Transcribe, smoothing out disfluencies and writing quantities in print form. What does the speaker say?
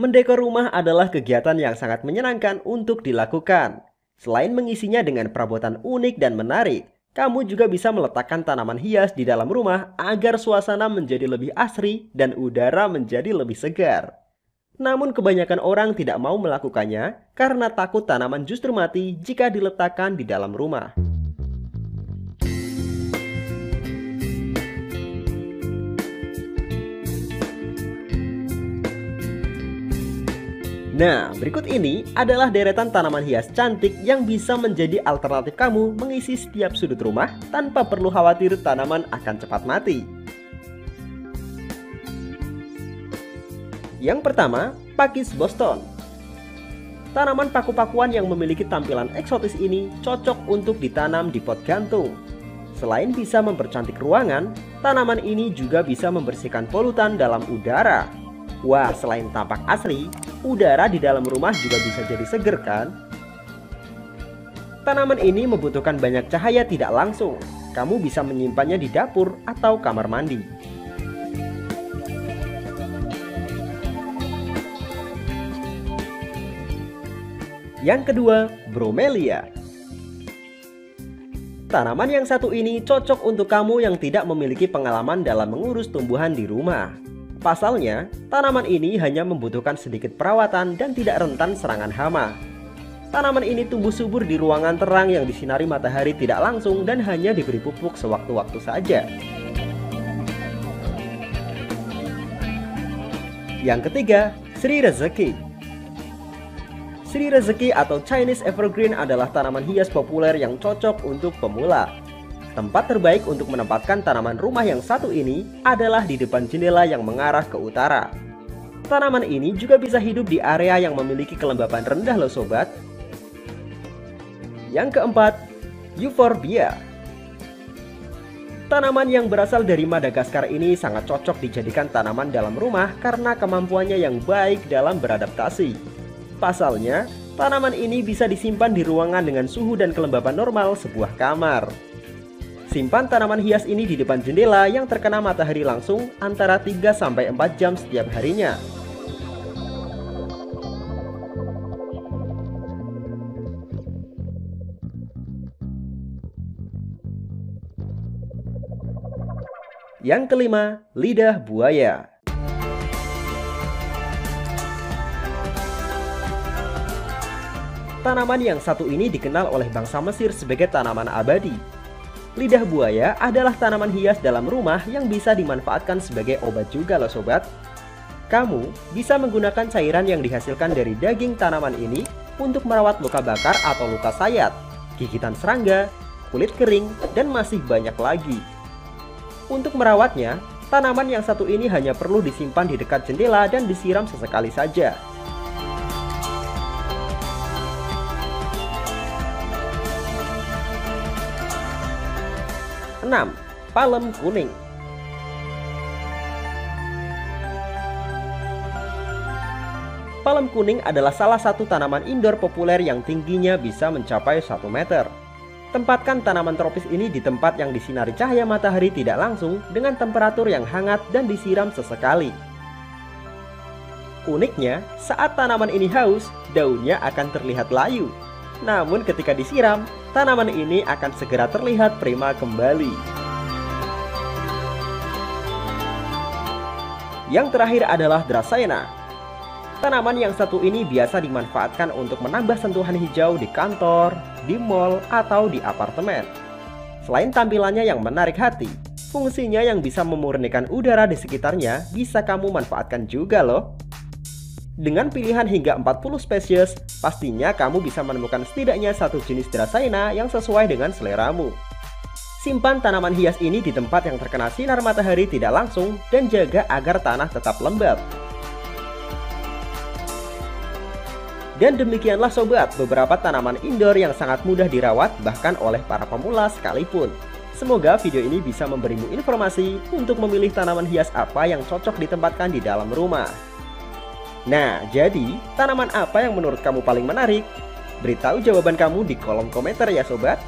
Mendekor rumah adalah kegiatan yang sangat menyenangkan untuk dilakukan. Selain mengisinya dengan perabotan unik dan menarik, kamu juga bisa meletakkan tanaman hias di dalam rumah agar suasana menjadi lebih asri dan udara menjadi lebih segar. Namun kebanyakan orang tidak mau melakukannya karena takut tanaman justru mati jika diletakkan di dalam rumah. Nah, berikut ini adalah deretan tanaman hias cantik yang bisa menjadi alternatif kamu mengisi setiap sudut rumah tanpa perlu khawatir tanaman akan cepat mati. Yang pertama, Pakis Boston. Tanaman paku-pakuan yang memiliki tampilan eksotis ini cocok untuk ditanam di pot gantung. Selain bisa mempercantik ruangan, tanaman ini juga bisa membersihkan polutan dalam udara. Wah, selain tampak asri, udara di dalam rumah juga bisa jadi seger kan? Tanaman ini membutuhkan banyak cahaya tidak langsung. Kamu bisa menyimpannya di dapur atau kamar mandi. Yang kedua, Bromelia. Tanaman yang satu ini cocok untuk kamu yang tidak memiliki pengalaman dalam mengurus tumbuhan di rumah. Pasalnya, tanaman ini hanya membutuhkan sedikit perawatan dan tidak rentan serangan hama. Tanaman ini tumbuh subur di ruangan terang yang disinari matahari tidak langsung dan hanya diberi pupuk sewaktu-waktu saja. Yang ketiga, Sri Rezeki. Sri Rezeki atau Chinese Evergreen adalah tanaman hias populer yang cocok untuk pemula. Tempat terbaik untuk menempatkan tanaman rumah yang satu ini adalah di depan jendela yang mengarah ke utara. Tanaman ini juga bisa hidup di area yang memiliki kelembapan rendah loh sobat. Yang keempat, Euphorbia. Tanaman yang berasal dari Madagaskar ini sangat cocok dijadikan tanaman dalam rumah karena kemampuannya yang baik dalam beradaptasi. Pasalnya, tanaman ini bisa disimpan di ruangan dengan suhu dan kelembapan normal sebuah kamar. Simpan tanaman hias ini di depan jendela yang terkena matahari langsung antara 3-4 jam setiap harinya. Yang kelima, lidah buaya. Tanaman yang satu ini dikenal oleh bangsa Mesir sebagai tanaman abadi. Lidah buaya adalah tanaman hias dalam rumah yang bisa dimanfaatkan sebagai obat juga loh sobat. Kamu bisa menggunakan cairan yang dihasilkan dari daging tanaman ini untuk merawat luka bakar atau luka sayat, gigitan serangga, kulit kering, dan masih banyak lagi. Untuk merawatnya, tanaman yang satu ini hanya perlu disimpan di dekat jendela dan disiram sesekali saja. Enam, palem kuning. Palem kuning adalah salah satu tanaman indoor populer yang tingginya bisa mencapai 1 meter. Tempatkan tanaman tropis ini di tempat yang disinari cahaya matahari tidak langsung dengan temperatur yang hangat dan disiram sesekali. Uniknya, saat tanaman ini haus, daunnya akan terlihat layu. Namun ketika disiram, tanaman ini akan segera terlihat prima kembali. Yang terakhir adalah Dracaena. Tanaman yang satu ini biasa dimanfaatkan untuk menambah sentuhan hijau di kantor, di mall, atau di apartemen. Selain tampilannya yang menarik hati, fungsinya yang bisa memurnikan udara di sekitarnya bisa kamu manfaatkan juga loh. Dengan pilihan hingga 40 spesies, pastinya kamu bisa menemukan setidaknya satu jenis Dracaena yang sesuai dengan seleramu. Simpan tanaman hias ini di tempat yang terkena sinar matahari tidak langsung dan jaga agar tanah tetap lembab. Dan demikianlah sobat, beberapa tanaman indoor yang sangat mudah dirawat bahkan oleh para pemula sekalipun. Semoga video ini bisa memberimu informasi untuk memilih tanaman hias apa yang cocok ditempatkan di dalam rumah. Nah, jadi tanaman apa yang menurut kamu paling menarik? Beritahu jawaban kamu di kolom komentar ya sobat.